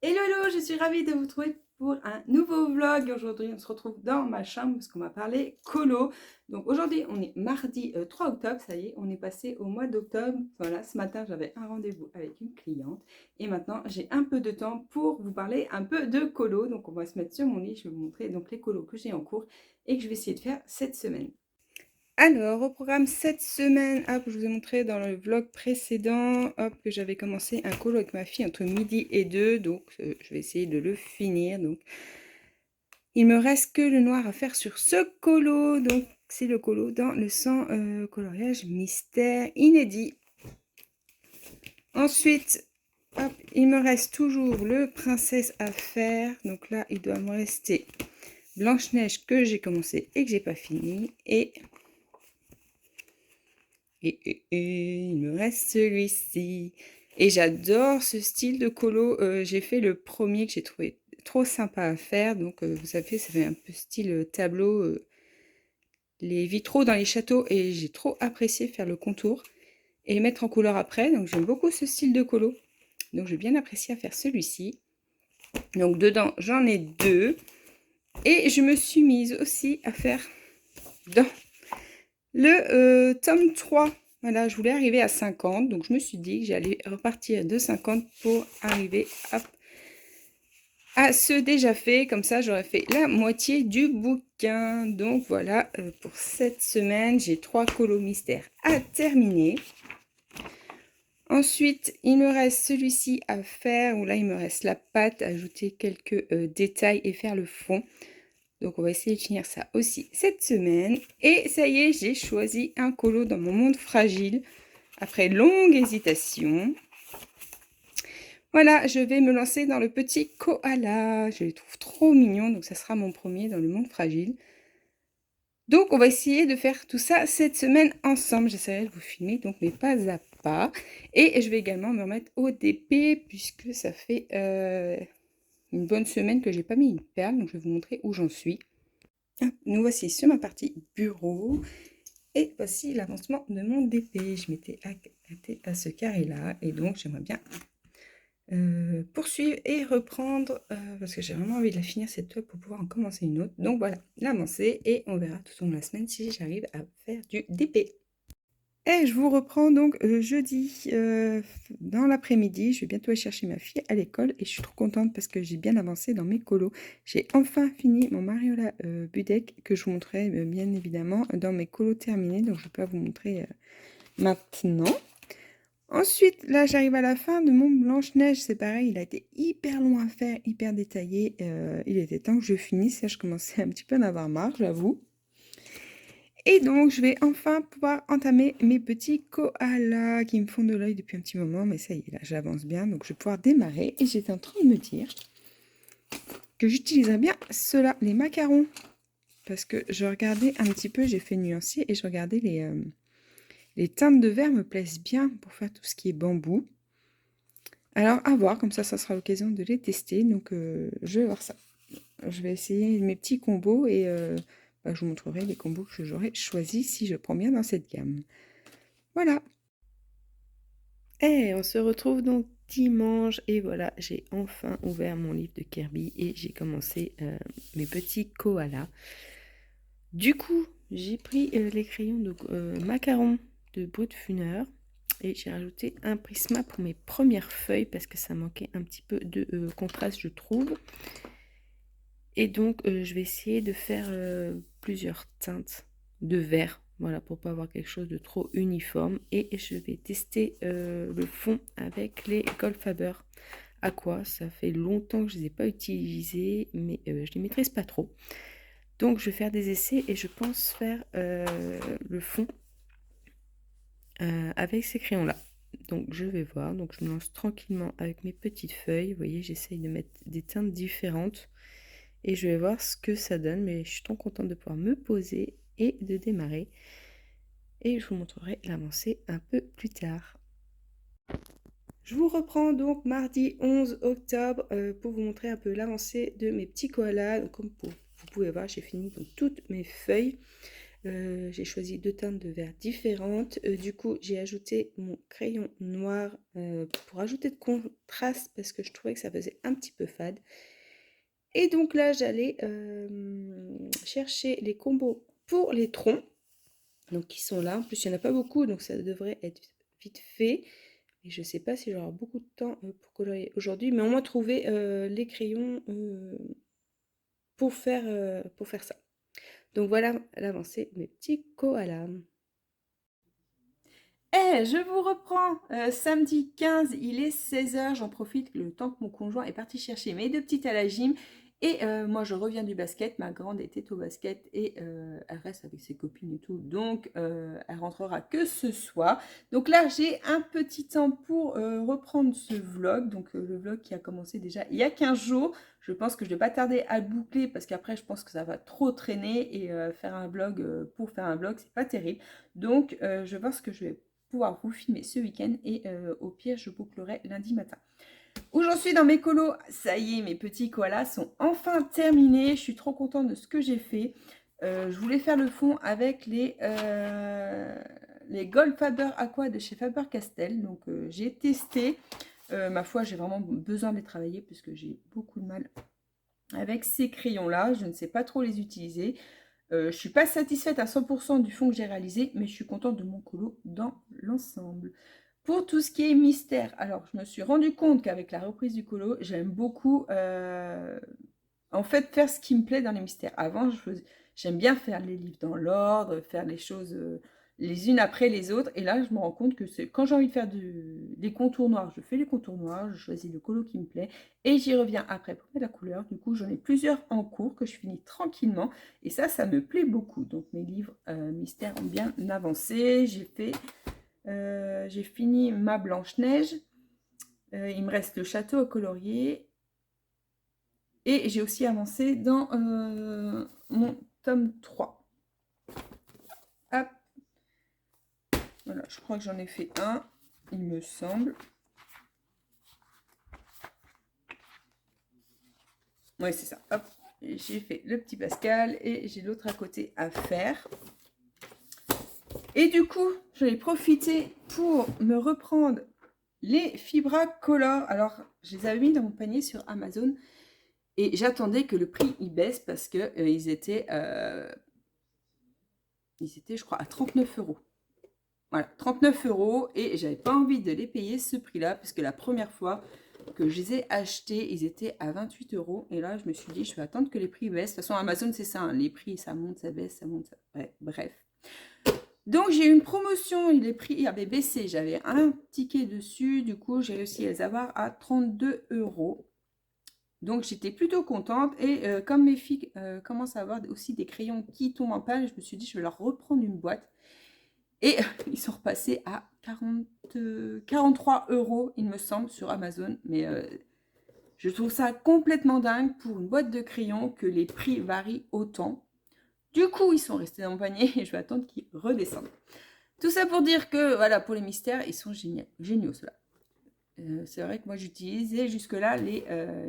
Hello, hello, je suis ravie de vous retrouver pour un nouveau vlog. Aujourd'hui, on se retrouve dans ma chambre parce qu'on va parler colo. Donc aujourd'hui, on est mardi 3 octobre, ça y est, on est passé au mois d'octobre. Voilà, ce matin, j'avais un rendez-vous avec une cliente et maintenant, j'ai un peu de temps pour vous parler un peu de colo. Donc on va se mettre sur mon lit, je vais vous montrer donc les colos que j'ai en cours et que je vais essayer de faire cette semaine. Alors, au programme cette semaine, hop, je vous ai montré dans le vlog précédent, hop, que j'avais commencé un colo avec ma fille entre midi et 2, donc je vais essayer de le finir. Donc, il me reste que le noir à faire sur ce colo, donc c'est le colo dans le sang coloriage mystère inédit. Ensuite, hop, il me reste toujours le princesse à faire, donc là, il doit me rester Blanche-Neige que j'ai commencé et que j'ai pas fini, et il me reste celui-ci. Et j'adore ce style de colo. J'ai fait le premier que j'ai trouvé trop sympa à faire. Donc, vous savez, ça fait un peu style tableau, les vitraux dans les châteaux. Et j'ai trop apprécié faire le contour et les mettre en couleur après. Donc, j'aime beaucoup ce style de colo. Donc, j'ai bien apprécié à faire celui-ci. Donc, dedans, j'en ai deux. Et je me suis mise aussi à faire dans le tome 3. Voilà, je voulais arriver à 50, donc je me suis dit que j'allais repartir de 50 pour arriver à ce déjà fait. Comme ça, j'aurais fait la moitié du bouquin. Donc voilà, pour cette semaine, j'ai 3 colos mystères à terminer. Ensuite, il me reste celui-ci à faire, où là, il me reste la pâte, ajouter quelques détails et faire le fond. Donc, on va essayer de finir ça aussi cette semaine. Et ça y est, j'ai choisi un colo dans mon monde fragile. Après longue hésitation. Voilà, je vais me lancer dans le petit koala. Je le trouve trop mignon, donc ça sera mon premier dans le monde fragile. Donc, on va essayer de faire tout ça cette semaine ensemble. J'essaierai de vous filmer, donc, mais pas à pas. Et je vais également me remettre au DP, puisque ça fait une bonne semaine que j'ai pas mis une perle. Donc, je vais vous montrer où j'en suis. Hop, nous voici sur ma partie bureau. Et voici l'avancement de mon DP. Je m'étais arrêtée à ce carré-là. Et donc, j'aimerais bien poursuivre et reprendre parce que j'ai vraiment envie de la finir cette toile pour pouvoir en commencer une autre. Donc voilà, l'avancer et on verra tout au long de la semaine si j'arrive à faire du DP. Et je vous reprends donc jeudi dans l'après-midi. Je vais bientôt aller chercher ma fille à l'école et je suis trop contente parce que j'ai bien avancé dans mes colos. J'ai enfin fini mon Mariola Budek que je vous montrerai bien évidemment dans mes colos terminés. Donc je vais pas vous montrer maintenant. Ensuite, là, j'arrive à la fin de mon Blanche-Neige. C'est pareil, il a été hyper long à faire, hyper détaillé. Il était temps que je finisse. Là, je commençais un petit peu à en avoir marre, j'avoue. Et donc, je vais enfin pouvoir entamer mes petits koalas qui me font de l'œil depuis un petit moment. Mais ça y est, là, j'avance bien. Donc, je vais pouvoir démarrer. Et j'étais en train de me dire que j'utiliserais bien ceux-là, les macarons. Parce que je regardais un petit peu, j'ai fait nuancier et je regardais les teintes de verre me plaisent bien pour faire tout ce qui est bambou. Alors, à voir, comme ça sera l'occasion de les tester. Donc, je vais voir ça. Je vais essayer mes petits combos et je vous montrerai les combos que j'aurai choisis si je prends bien dans cette gamme. Voilà. Et on se retrouve donc dimanche et voilà, j'ai enfin ouvert mon livre de Kirby et j'ai commencé mes petits koalas. Du coup, j'ai pris les crayons de macaron de Brut Funeur et j'ai rajouté un prisma pour mes premières feuilles parce que ça manquait un petit peu de contraste, je trouve. Et donc, je vais essayer de faire plusieurs teintes de vert, voilà, pour pas avoir quelque chose de trop uniforme. Et je vais tester le fond avec les Goldfaber Aqua. Ça fait longtemps que je ne les ai pas utilisés, mais je les maîtrise pas trop. Donc, je vais faire des essais et je pense faire le fond avec ces crayons-là. Donc, je vais voir. Donc, je me lance tranquillement avec mes petites feuilles. Vous voyez, j'essaye de mettre des teintes différentes. Et je vais voir ce que ça donne, mais je suis trop contente de pouvoir me poser et de démarrer. Et je vous montrerai l'avancée un peu plus tard. Je vous reprends donc mardi 11 octobre pour vous montrer un peu l'avancée de mes petits koalas. Donc, comme vous pouvez voir, j'ai fini donc toutes mes feuilles. J'ai choisi 2 teintes de verre différentes. Du coup, j'ai ajouté mon crayon noir pour ajouter de contraste parce que je trouvais que ça faisait un petit peu fade. Et donc là, j'allais chercher les combos pour les troncs. Donc qui sont là. En plus, il n'y en a pas beaucoup, donc ça devrait être vite fait. Et je ne sais pas si j'aurai beaucoup de temps pour colorier aujourd'hui, mais au moins trouver les crayons pour faire ça. Donc voilà l'avancée, mes petits koalas. Eh, je vous reprends samedi 15, il est 16h, j'en profite le temps que mon conjoint est parti chercher mes 2 petites à la gym. Et moi, je reviens du basket, ma grande était au basket et elle reste avec ses copines et tout. Donc, elle rentrera que ce soir. Donc là, j'ai un petit temps pour reprendre ce vlog. Donc, le vlog qui a commencé déjà il y a 15 jours. Je pense que je ne vais pas tarder à le boucler parce qu'après, je pense que ça va trop traîner. Et faire un vlog pour faire un vlog, c'est pas terrible. Donc, je pense que je vais pouvoir vous filmer ce week-end et au pire je bouclerai lundi matin. Où j'en suis dans mes colos, ça y est, mes petits koalas sont enfin terminés. Je suis trop contente de ce que j'ai fait. Je voulais faire le fond avec les Gold Faber Aqua de chez Faber-Castell. Donc j'ai testé. Ma foi, j'ai vraiment besoin de les travailler puisque j'ai beaucoup de mal avec ces crayons-là. Je ne sais pas trop les utiliser. Je ne suis pas satisfaite à 100% du fond que j'ai réalisé, mais je suis contente de mon colo dans l'ensemble. Pour tout ce qui est mystère, alors je me suis rendu compte qu'avec la reprise du colo, j'aime beaucoup en fait faire ce qui me plaît dans les mystères. Avant, j'aime bien faire les livres dans l'ordre, faire les choses les unes après les autres. Et là, je me rends compte que quand j'ai envie de faire des contours noirs, je fais les contours noirs, je choisis le colo qui me plaît et j'y reviens après pour mettre la couleur. Du coup, j'en ai plusieurs en cours que je finis tranquillement et ça me plaît beaucoup. Donc, mes livres mystères ont bien avancé. J'ai fini ma Blanche-Neige. Il me reste le château à colorier. Et j'ai aussi avancé dans mon tome 3. Hop. Voilà, je crois que j'en ai fait un, il me semble. Oui, c'est ça. Hop. J'ai fait le petit Pascal et j'ai l'autre à côté à faire. Et du coup, j'en ai profité pour me reprendre les Fibra Color. Alors, je les avais mis dans mon panier sur Amazon et j'attendais que le prix y baisse parce que ils étaient, je crois, à 39 €. Voilà, 39 € et j'avais pas envie de les payer ce prix-là parce que la première fois que je les ai achetés, ils étaient à 28 € et là, je me suis dit, je vais attendre que les prix baissent. De toute façon, Amazon, c'est ça, hein, les prix, ça monte, ça baisse, ça monte, ça... Ouais, bref. Donc, j'ai eu une promotion, les prix avaient baissé, j'avais un ticket dessus, du coup, j'ai réussi à les avoir à 32 €. Donc, j'étais plutôt contente et comme mes filles commencent à avoir aussi des crayons qui tombent en panne, je me suis dit, je vais leur reprendre une boîte. Et ils sont repassés à 43 €, il me semble, sur Amazon. Mais je trouve ça complètement dingue pour une boîte de crayons que les prix varient autant. Du coup, ils sont restés dans mon panier et je vais attendre qu'ils redescendent. Tout ça pour dire que, voilà, pour les mystères, ils sont géniaux, ceux-là. C'est vrai que moi, j'utilisais jusque-là les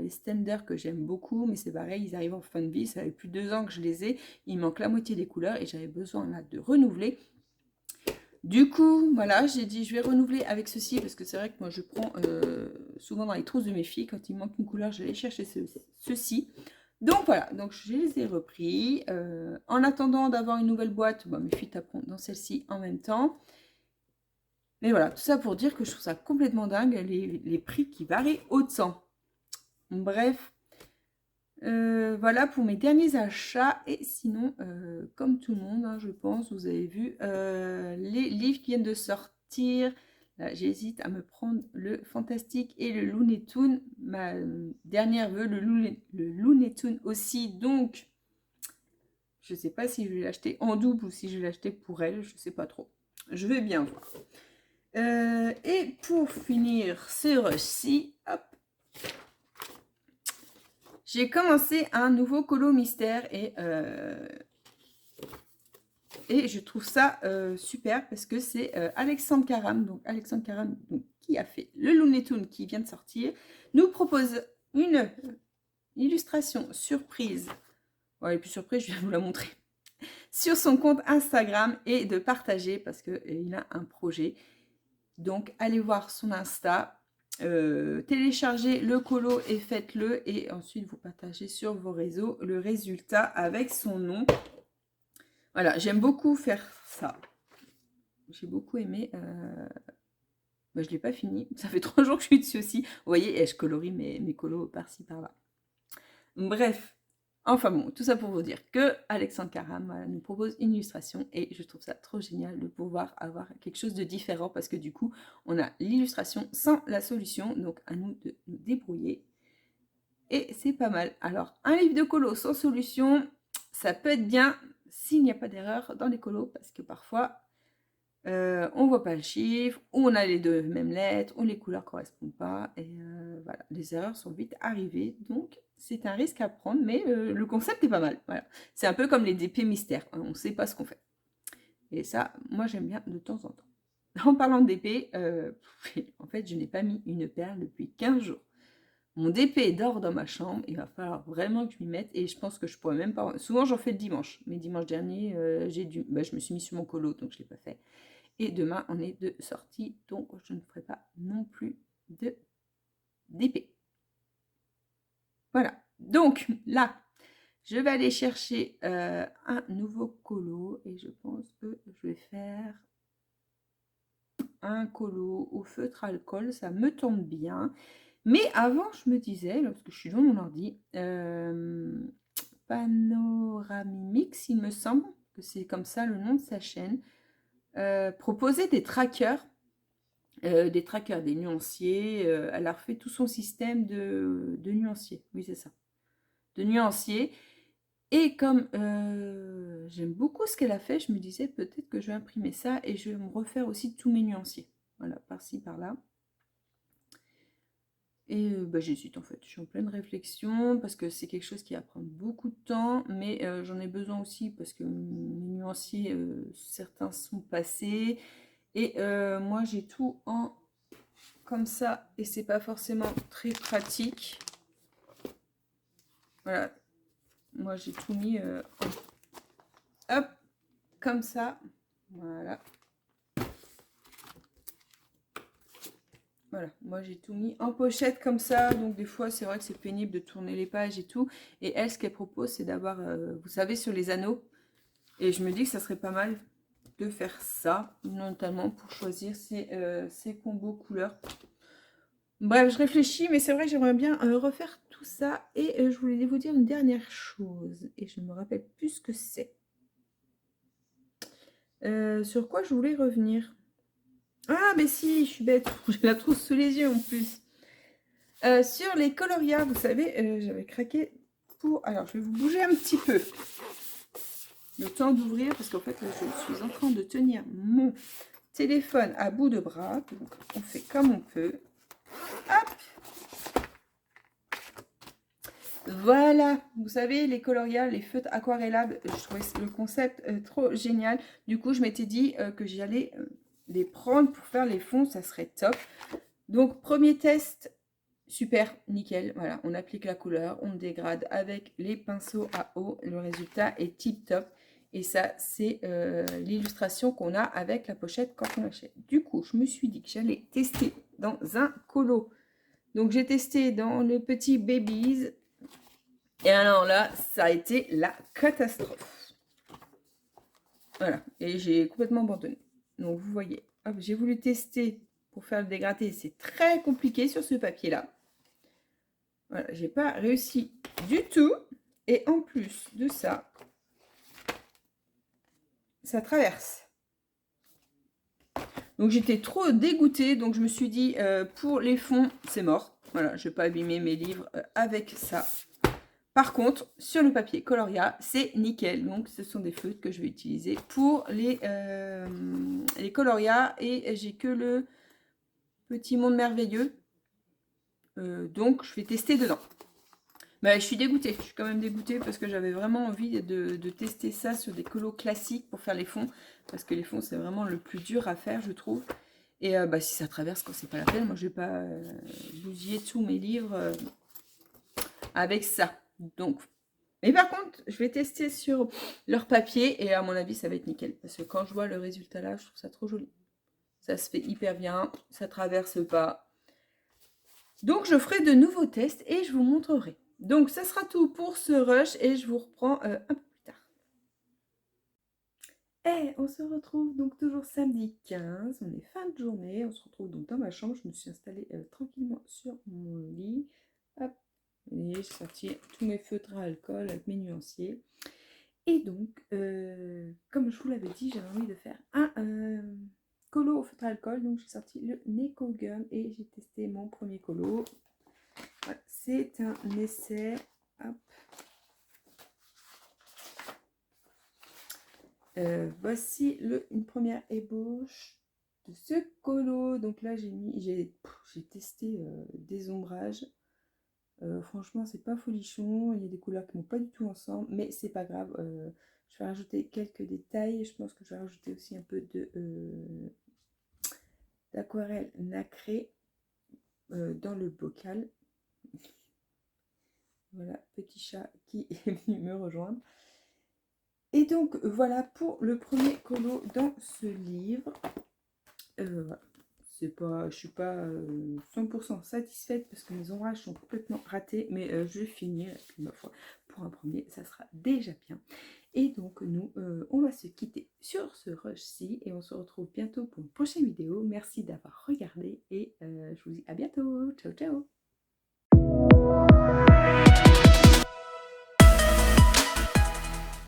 standers que j'aime beaucoup, mais c'est pareil, ils arrivent en fin de vie. Ça fait plus de 2 ans que je les ai. Il manque la moitié des couleurs et j'avais besoin là de renouveler. Du coup, voilà, j'ai dit je vais renouveler avec ceci parce que c'est vrai que moi je prends souvent dans les trousses de mes filles, quand il manque une couleur, je vais chercher ceci. Donc voilà, donc je les ai repris. En attendant d'avoir une nouvelle boîte, mes filles taperont dans celle-ci en même temps. Mais voilà, tout ça pour dire que je trouve ça complètement dingue, les prix qui varient autant. Bref, voilà pour mes derniers achats. Et sinon, comme tout le monde, hein, je pense, vous avez vu les livres qui viennent de sortir. Là, j'hésite à me prendre le Fantastique et le Looney Tunes. Ma dernière veut le Looney Tunes aussi. Donc, je ne sais pas si je vais l'acheter en double ou si je vais l'acheter pour elle. Je ne sais pas trop. Je vais bien voir. Et pour finir ci, hop. J'ai commencé un nouveau colo mystère et je trouve ça super parce que c'est Alexandre Caram. Donc Alexandre Caram, donc, qui a fait le Looney Tunes qui vient de sortir, nous propose une illustration surprise. Bon, elle est plus surprise, je vais vous la montrer. sur son compte Instagram et de partager parce qu'il a un projet. Donc, allez voir son Insta, téléchargez le colo et faites-le. Et ensuite, vous partagez sur vos réseaux le résultat avec son nom. Voilà, j'aime beaucoup faire ça. J'ai beaucoup aimé. Je ne l'ai pas fini. Ça fait 3 jours que je suis dessus aussi. Vous voyez, et je colorie mes colos par-ci, par-là. Bref. Enfin bon, tout ça pour vous dire que Alexandre Caram voilà, nous propose une illustration et je trouve ça trop génial de pouvoir avoir quelque chose de différent parce que du coup, on a l'illustration sans la solution, donc à nous de nous débrouiller. Et c'est pas mal. Alors, un livre de colo sans solution, ça peut être bien s'il n'y a pas d'erreur dans les colos parce que parfois, on ne voit pas le chiffre, ou on a les deux mêmes lettres, ou les couleurs ne correspondent pas. Et voilà, les erreurs sont vite arrivées. Donc, c'est un risque à prendre, mais le concept est pas mal. Voilà. C'est un peu comme les DP mystères. Hein, on ne sait pas ce qu'on fait. Et ça, moi, j'aime bien de temps en temps. En parlant de DP, en fait, je n'ai pas mis une perle depuis 15 jours. Mon DP dort dans ma chambre. Il va falloir vraiment que je m'y mette. Et je pense que je pourrais même pas... Souvent, j'en fais le dimanche. Mais dimanche dernier, je me suis mis sur mon colo, donc je ne l'ai pas fait. Et demain, on est de sortie, donc je ne ferai pas non plus de d'épée. Voilà. Donc là, je vais aller chercher un nouveau colo et je pense que je vais faire un colo au feutre alcool. Ça me tombe bien. Mais avant, je me disais, lorsque je suis dans mon ordi, Panoramimix, il me semble que c'est comme ça le nom de sa chaîne, proposait des trackers. Des nuanciers. Elle a refait tout son système de nuanciers. Oui, c'est ça. De nuanciers. Et comme j'aime beaucoup ce qu'elle a fait, je me disais peut-être que je vais imprimer ça et je vais me refaire aussi tous mes nuanciers. Voilà, par-ci, par-là. Et j'hésite en fait. Je suis en pleine réflexion parce que c'est quelque chose qui va prendre beaucoup de temps, mais j'en ai besoin aussi parce que mes nuanciers, certains sont passés. Et moi, j'ai tout en comme ça et c'est pas forcément très pratique. Voilà, moi j'ai tout mis hop comme ça. Voilà, moi j'ai tout mis en pochette comme ça, donc des fois c'est vrai que c'est pénible de tourner les pages et tout. Et elle, ce qu'elle propose, c'est d'avoir, vous savez, sur les anneaux, et je me dis que ça serait pas mal de faire ça, notamment pour choisir ces combos couleurs. Bref, je réfléchis, mais c'est vrai que j'aimerais bien refaire tout ça. Et je voulais vous dire une dernière chose. Et je ne me rappelle plus ce que c'est. Sur quoi je voulais revenir? Ah, mais si, je suis bête. J'ai la trousse sous les yeux en plus. Sur les coloria, vous savez, j'avais craqué pour... Alors, je vais vous bouger un petit peu. Le temps d'ouvrir, parce qu'en fait, là, je suis en train de tenir mon téléphone à bout de bras. Donc, on fait comme on peut. Hop! Voilà, vous savez, les coloria, les feutres aquarellables, je trouvais le concept trop génial. Du coup, je m'étais dit que j'allais les prendre pour faire les fonds, ça serait top. Donc, premier test, super, nickel. Voilà, on applique la couleur, on dégrade avec les pinceaux à eau. Le résultat est tip top. Et ça, c'est l'illustration qu'on a avec la pochette quand on l'achète. Du coup, je me suis dit que j'allais tester dans un colo. Donc, j'ai testé dans le petit Babies. Et alors là, ça a été la catastrophe. Voilà, et j'ai complètement abandonné. Donc vous voyez, j'ai voulu tester pour faire le dégradé. C'est très compliqué sur ce papier-là. Voilà, j'ai pas réussi du tout. Et en plus de ça, ça traverse. Donc j'étais trop dégoûtée. Donc je me suis dit, pour les fonds, c'est mort. Voilà, je ne vais pas abîmer mes livres avec ça. Par contre, sur le papier coloria, c'est nickel. Donc, ce sont des feutres que je vais utiliser pour les coloria. Et j'ai que le petit monde merveilleux. Donc, je vais tester dedans. Mais je suis dégoûtée. Je suis quand même dégoûtée parce que j'avais vraiment envie de tester ça sur des colos classiques pour faire les fonds. Parce que les fonds, c'est vraiment le plus dur à faire, je trouve. Et si ça traverse, quand c'est pas la peine, moi, je vais pas bousiller tous mes livres avec ça. Donc, Mais par contre, je vais tester sur leur papier et à mon avis, ça va être nickel. Parce que quand je vois le résultat là, je trouve ça trop joli. Ça se fait hyper bien, ça traverse pas. Donc, je ferai de nouveaux tests et je vous montrerai. Donc, ça sera tout pour ce rush et je vous reprends un peu plus tard. Et on se retrouve donc toujours samedi 15, on est fin de journée, on se retrouve donc dans ma chambre, je me suis installée tranquillement sur mon lit. Hop, et j'ai sorti tous mes feutres à alcool avec mes nuanciers. Et donc, comme je vous l'avais dit, j'avais envie de faire un colo au feutre à alcool, donc j'ai sorti le Neko Gum et j'ai testé mon premier colo. Voilà, c'est un essai. Hop. Voici une première ébauche de ce colo. Donc là, j'ai testé des ombrages. Franchement, c'est pas folichon. Il y a des couleurs qui ne vont pas du tout ensemble, mais c'est pas grave. Je vais rajouter quelques détails. Je pense que je vais rajouter aussi un peu d'aquarelle nacrée dans le bocal. Voilà, petit chat qui est venu me rejoindre. Et donc, voilà pour le premier colo dans ce livre. Voilà. Je ne suis pas 100% satisfaite parce que mes ombrages sont complètement ratés, mais je vais finir. Et puis, ma foi, pour un premier, ça sera déjà bien. Et donc, nous, on va se quitter sur ce rush-ci et on se retrouve bientôt pour une prochaine vidéo. Merci d'avoir regardé et je vous dis à bientôt. Ciao, ciao!